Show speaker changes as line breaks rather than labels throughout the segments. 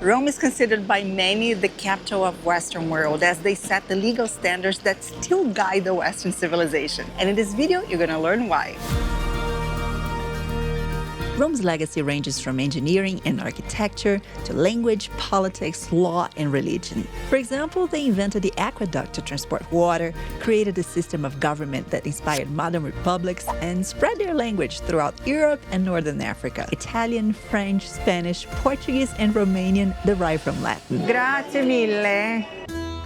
Rome is considered by many the capital of Western world as they set the legal standards that still guide the Western civilization. And in this video, you're gonna learn why. Rome's legacy ranges from engineering and architecture to language, politics, law, and religion. For example, they invented the aqueduct to transport water, created a system of government that inspired modern republics, and spread their language throughout Europe and Northern Africa. Italian, French, Spanish, Portuguese, and Romanian derive from Latin. Grazie mille.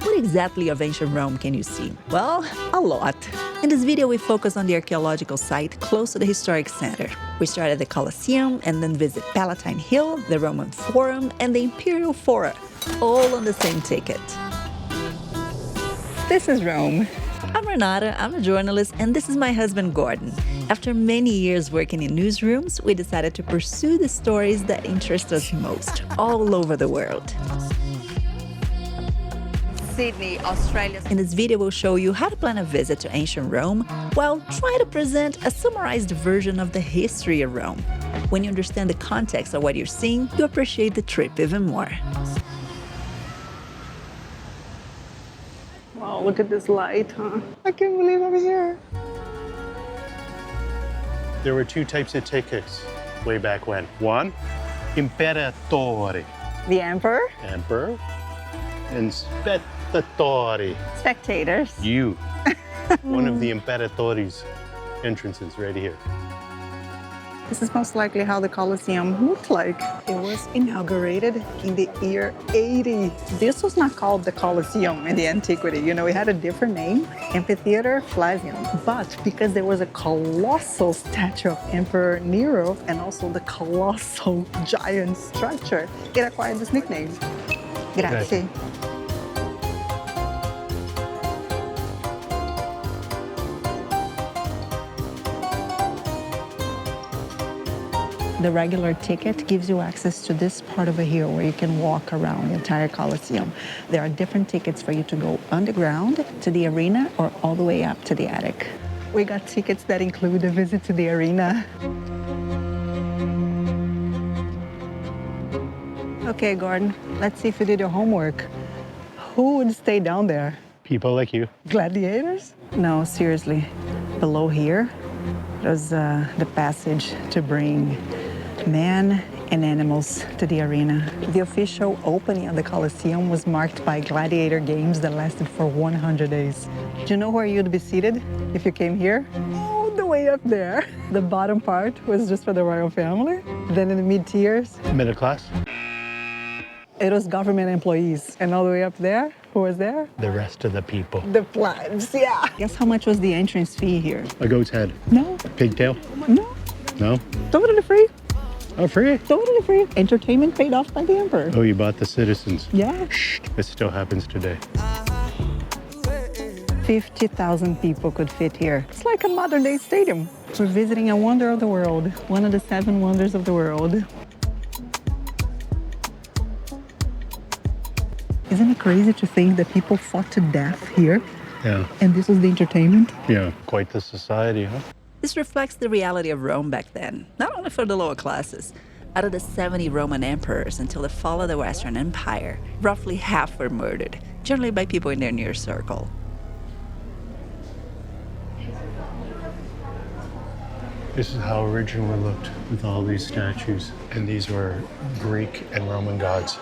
What exactly of ancient Rome can you see? Well, a lot. In this video, we focus on the archaeological site close to the historic center. We start at the Colosseum and then visit Palatine Hill, the Roman Forum, and the Imperial Fora, all on the same ticket. This is Rome. I'm Renata, I'm a journalist, and this is my husband, Gordon. After many years working in newsrooms, we decided to pursue the stories that interest us most, all over the world. Sydney, Australia. In this video, we'll show you how to plan a visit to ancient Rome while trying to present a summarized version of the history of Rome. When you understand the context of what you're seeing, you appreciate the trip even more. Wow, look at this light, huh? I can't believe I'm here.
There were two types of tickets way back when. One, Imperatore,
The emperor?
emperor, and spectatore,
Spectators.
you. One of the Imperatore's entrances right here.
This is most likely how the Colosseum looked like. It was inaugurated in the year 80. This was not called the Colosseum in the antiquity. You know, it had a different name, Amphitheater Flavium. But because there was a colossal statue of Emperor Nero and also the colossal giant structure, it acquired this nickname. Grazie. The regular ticket gives you access to this part over here where you can walk around the entire Colosseum. There are different tickets for you to go underground to the arena or all the way up to the attic. We got tickets that include a visit to the arena. Okay, Gordon, let's see if you did your homework. Who would stay down there?
People like you.
Gladiators? No, seriously. Below here, there's the passage to bring men and animals to the arena. The official opening of the Colosseum was marked by gladiator games that lasted for 100 days. Do you know where you'd be seated if you came here? All the way up there. The bottom part was just for the royal family. Then in the mid-tiers,
Middle class.
it was government employees. And all the way up there, who was there?
The rest of the people.
The plebs, yeah. Guess how much was the entrance fee here?
A goat's head.
No,
Pigtail.
no,
No?
totally free.
Oh, free?
Totally free. Entertainment paid off by the emperor.
Oh, you bought the citizens.
Yeah.
Shh, this still happens today.
50,000 people could fit here. It's like a modern-day stadium. We're visiting a wonder of the world, one of the 7 wonders of the world. Isn't it crazy to think that people fought to death here?
Yeah.
And this was the entertainment?
Yeah. Quite the society, huh?
This reflects the reality of Rome back then, not only for the lower classes. Out of the 70 Roman emperors until the fall of the Western Empire, roughly half were murdered, generally by people in their near circle.
This is how originally looked with all these statues. And these were Greek and Roman gods.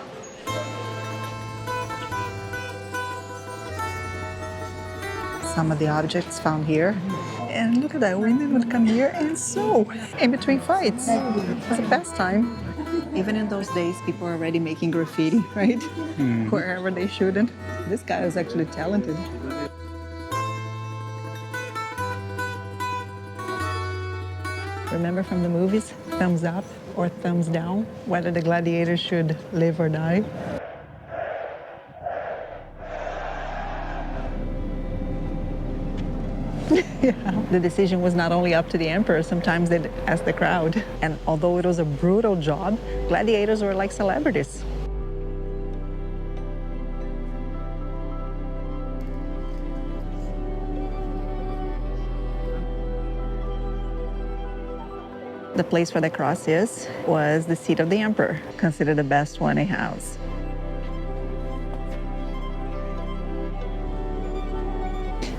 Some of the objects found here. And look at that, women would come here and sew in between fights. It's a pastime. Even in those days, people were already making graffiti, right? Wherever they shouldn't. This guy was actually talented. Remember from the movies, thumbs up or thumbs down, whether the gladiator should live or die? Yeah. The decision was not only up to the emperor, sometimes they'd ask the crowd. And although it was a brutal job, gladiators were like celebrities. The place where the cross is was the seat of the emperor, considered the best one in house.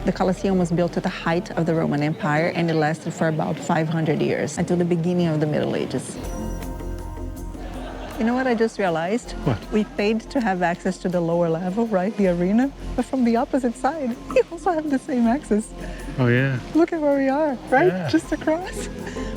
The Colosseum was built at the height of the Roman Empire, and it lasted for about 500 years, until the beginning of the Middle Ages. You know what I just realized?
What?
We paid to have access to the lower level, right, the arena, but from the opposite side, we also have the same access.
Oh, yeah.
Look at where we are, right?
Yeah.
Just across.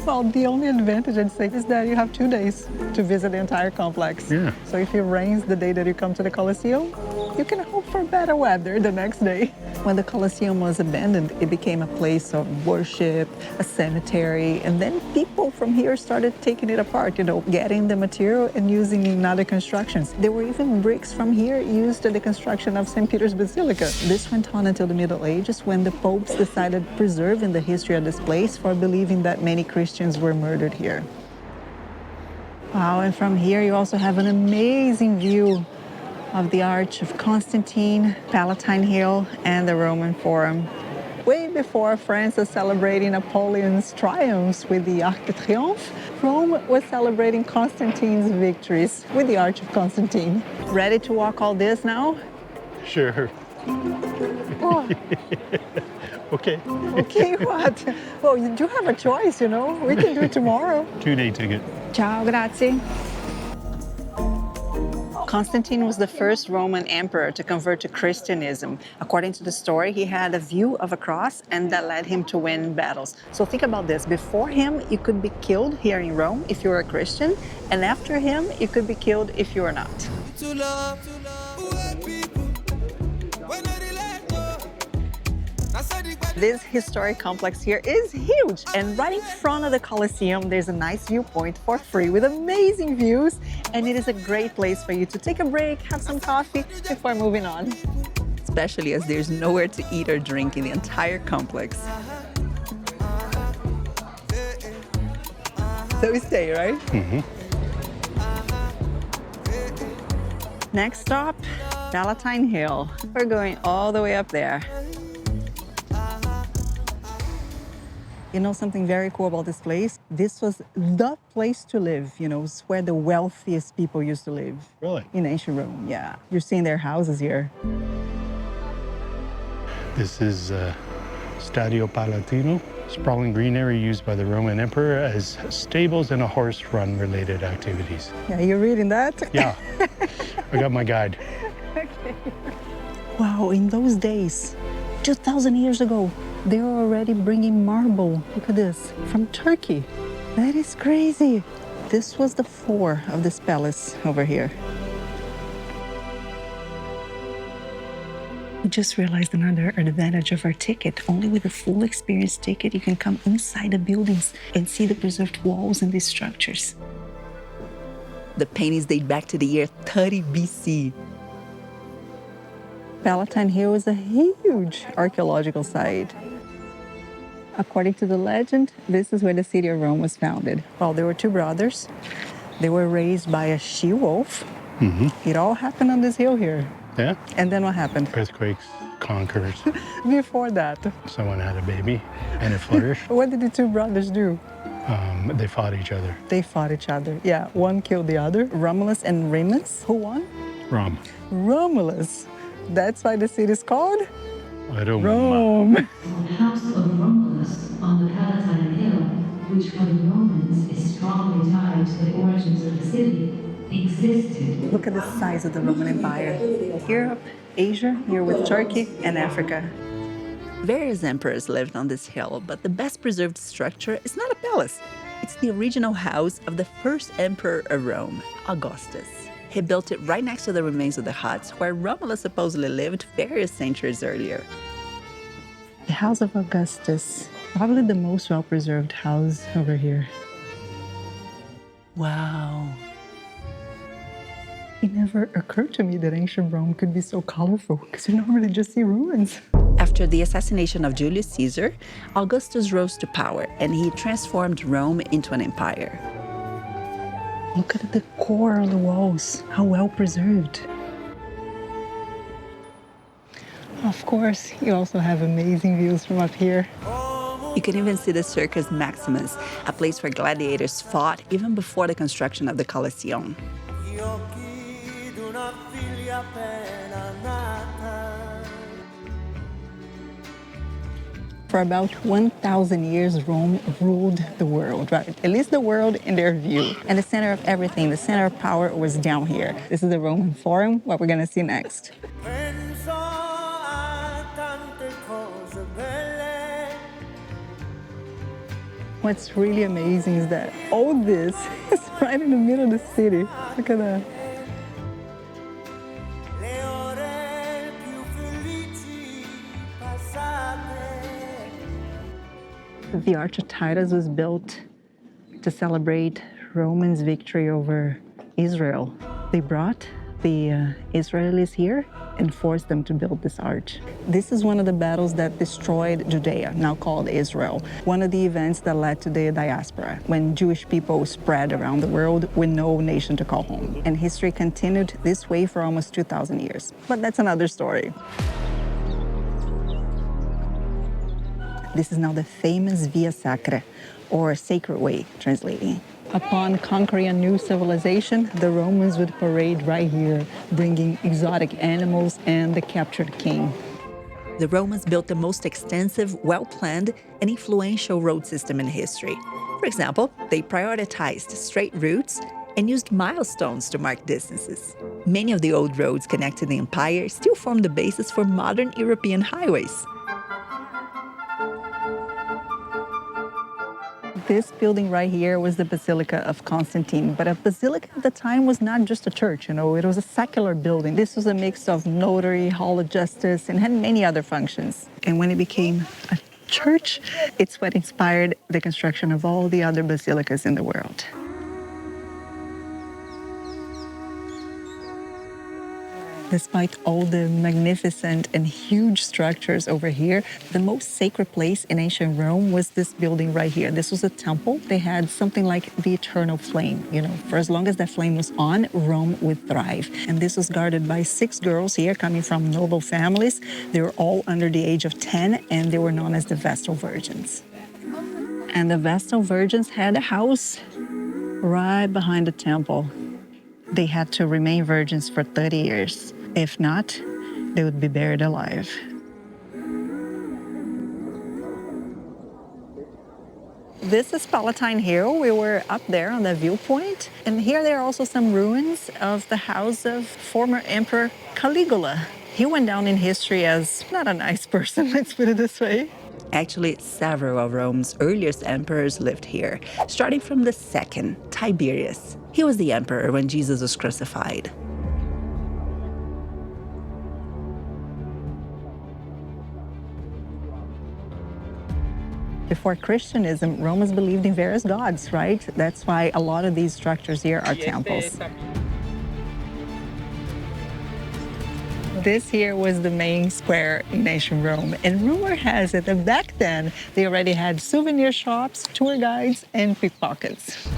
Well, the only advantage, I'd say, is that you have 2 days to visit the entire complex.
Yeah.
So if it rains the day that you come to the Colosseum, you can hope for better weather the next day. When the Colosseum was abandoned, it became a place of worship, a cemetery, and then people from here started taking it apart, getting the material and using it in other constructions. There were even bricks from here used in the construction of St. Peter's Basilica. This went on until the Middle Ages, when the popes decided preserving the history of this place for believing that many Christians were murdered here. Wow, and from here you also have an amazing view of the Arch of Constantine, Palatine Hill, and the Roman Forum. Way before France was celebrating Napoleon's triumphs with the Arc de Triomphe, Rome was celebrating Constantine's victories with the Arch of Constantine. Ready to walk all this now?
Sure.
Oh.
Okay.
Okay, what? Well, you do have a choice, We can do it tomorrow.
2-day ticket.
Ciao, grazie. Constantine was the first Roman emperor to convert to Christianism. According to the story, he had a view of a cross, and that led him to win battles. So think about this. Before him, you could be killed here in Rome if you were a Christian, and after him, you could be killed if you were not. This historic complex here is huge, and right in front of the Colosseum, there's a nice viewpoint for free with amazing views, and it is a great place for you to take a break, have some coffee before moving on.
Especially as there's nowhere to eat or drink in the entire complex. So we stay, right?
Mm-hmm.
Next stop, Palatine Hill. We're going all the way up there. You know something very cool about this place? This was the place to live, it's where the wealthiest people used to live.
Really?
In ancient Rome, yeah. You're seeing their houses here.
This is Stadio Palatino, sprawling green area used by the Roman emperor as stables and a horse run related activities.
Yeah, you're reading that?
Yeah, I got my guide.
Okay. Wow, in those days, 2,000 years ago, they were already bringing marble, look at this, from Turkey. That is crazy. This was the floor of this palace over here. We just realized another advantage of our ticket. Only with a full experience ticket, you can come inside the buildings and see the preserved walls and these structures.
The paintings date back to the year 30 BC.
Palatine Hill is a huge archaeological site. According to the legend, this is where the city of Rome was founded. Well, there were 2 brothers. They were raised by a she-wolf.
Mm-hmm.
It all happened on this hill here.
Yeah?
And then what happened?
Earthquakes, conquers.
Before that,
Someone had a baby and it flourished.
what did the 2 brothers do?
They fought each other.
They fought each other. Yeah, one killed the other. Romulus and Remus. Who won?
Rome.
Romulus. That's why the city is called
I don't
Rome.
The House of Romulus on the Palatine Hill, which for the Romans is strongly tied to the origins of the city, existed.
Look at the size of the Roman Empire. Europe, Asia, here with Turkey, and Africa.
Various emperors lived on this hill, but the best preserved structure is not a palace. It's the original house of the first emperor of Rome, Augustus. He built it right next to the remains of the huts where Romulus supposedly lived various centuries earlier.
The House of Augustus, probably the most well-preserved house over here.
Wow.
It never occurred to me that ancient Rome could be so colorful, because you normally just see ruins.
After the assassination of Julius Caesar, Augustus rose to power and he transformed Rome into an empire.
Look at the decor on the walls, how well preserved. Of course, you also have amazing views from up here.
You can even see the Circus Maximus, a place where gladiators fought even before the construction of the Colosseum.
For about 1,000 years, Rome ruled the world, right? At least the world in their view. And the center of everything, the center of power was down here. This is the Roman Forum, what we're gonna see next. What's really amazing is that all this is right in the middle of the city. Look at that. The Arch of Titus was built to celebrate Romans' victory over Israel. They brought the Israelis here and forced them to build this arch. This is one of the battles that destroyed Judea, now called Israel. One of the events that led to the diaspora, when Jewish people spread around the world with no nation to call home. And history continued this way for almost 2,000 years. But that's another story. This is now the famous Via Sacra, or Sacred Way, translating. Upon conquering a new civilization, the Romans would parade right here, bringing exotic animals and the captured king.
The Romans built the most extensive, well-planned, and influential road system in history. For example, they prioritized straight routes and used milestones to mark distances. Many of the old roads connecting the empire still form the basis for modern European highways.
This building right here was the Basilica of Constantine, but a basilica at the time was not just a church, it was a secular building. This was a mix of notary, hall of justice, and had many other functions. And when it became a church, it's what inspired the construction of all the other basilicas in the world. Despite all the magnificent and huge structures over here, the most sacred place in ancient Rome was this building right here. This was a temple. They had something like the eternal flame. For as long as that flame was on, Rome would thrive. And this was guarded by 6 girls here coming from noble families. They were all under the age of 10, and they were known as the Vestal Virgins. And the Vestal Virgins had a house right behind the temple. They had to remain virgins for 30 years. If not, they would be buried alive. This is Palatine Hill. We were up there on the viewpoint. And here there are also some ruins of the house of former Emperor Caligula. He went down in history as not a nice person, let's put it this way.
Actually, several of Rome's earliest emperors lived here, starting from the second, Tiberius. He was the emperor when Jesus was crucified.
Before Christianism, Romans believed in various gods, right? That's why a lot of these structures here are temples. This here was the main square in ancient Rome. And rumor has it that back then, they already had souvenir shops, tour guides, and pickpockets.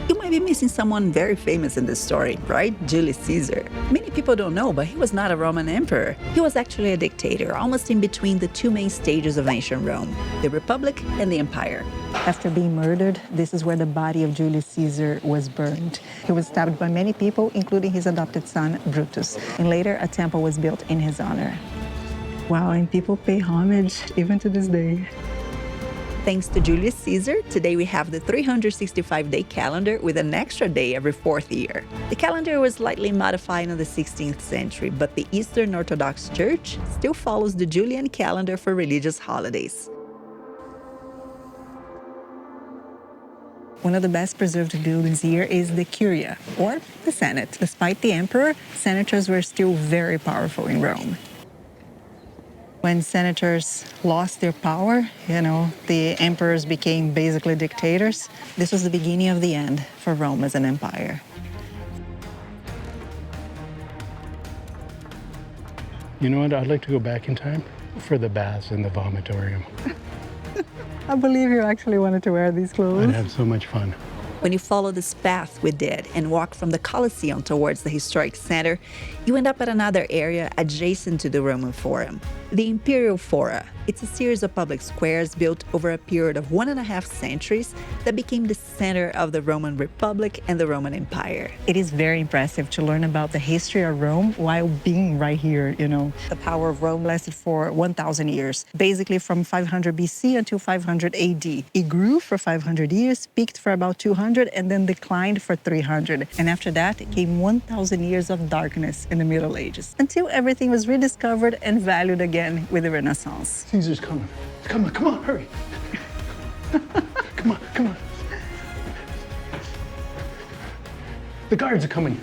You might be missing someone very famous in this story, right? Julius Caesar. Many people don't know, but he was not a Roman emperor. He was actually a dictator, almost in between the two main stages of ancient Rome, the Republic and the Empire.
After being murdered, this is where the body of Julius Caesar was burned. He was stabbed by many people, including his adopted son, Brutus. And later, a temple was built in his honor. Wow, and people pay homage even to this day.
Thanks to Julius Caesar, today we have the 365-day calendar with an extra day every 4th year. The calendar was slightly modified in the 16th century, but the Eastern Orthodox Church still follows the Julian calendar for religious holidays.
One of the best preserved buildings here is the Curia, or the Senate. Despite the emperor, senators were still very powerful in Rome. When senators lost their power, the emperors became basically dictators. This was the beginning of the end for Rome as an empire.
You know what? I'd like to go back in time for the baths in the vomitorium.
I believe you actually wanted to wear these clothes.
I'd have so much fun.
When you follow this path we did and walk from the Colosseum towards the historic center, you end up at another area adjacent to the Roman Forum, the Imperial Fora.
It's a series of public squares built over a period of 1.5 centuries that became the center of the Roman Republic and the Roman Empire.
It is very impressive to learn about the history of Rome while being right here, you know. The power of Rome lasted for 1,000 years, basically from 500 BC until 500 AD. It grew for 500 years, peaked for about 200, and then declined for 300. And after that, it came 1,000 years of darkness in the Middle Ages, until everything was rediscovered and valued again with the Renaissance.
Caesar's coming. Come on, hurry. Come on. The guards are coming.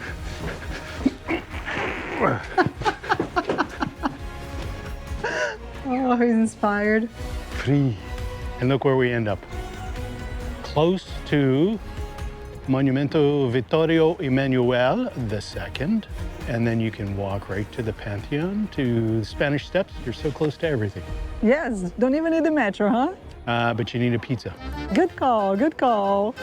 Oh, he's inspired.
Free. And look where we end up. Close to Monumento Vittorio Emanuele II. And then you can walk right to the Pantheon, to the Spanish Steps. You're so close to everything.
Yes, don't even need the metro, huh?
But you need a pizza.
Good call, good call.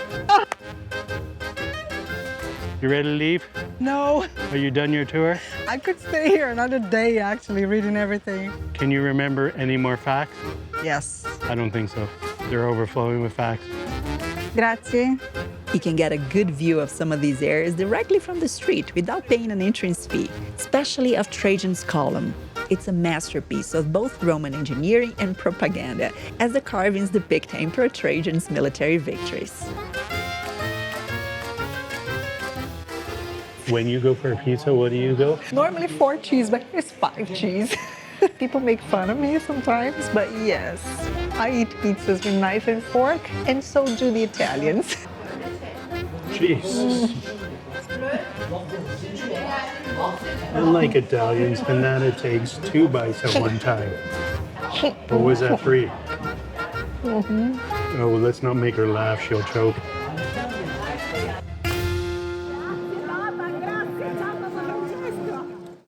You ready to leave?
No,
Are you done your tour?
I could stay here another day, actually, reading everything.
Can you remember any more facts?
Yes.
I don't think so. They're overflowing with facts.
Grazie.
You can get a good view of some of these areas directly from the street without paying an entrance fee, especially of Trajan's Column. It's a masterpiece of both Roman engineering and propaganda, as the carvings depict Emperor Trajan's military victories.
When you go for a pizza, what do you go?
Normally 4 cheese, but here's 5 cheese. People make fun of me sometimes, but yes, I eat pizzas with knife and fork, and so do the Italians.
Jeez. Unlike Italians, Renata takes 2 bites at one time. Or was that 3? Oh, well, let's not make her laugh, she'll choke.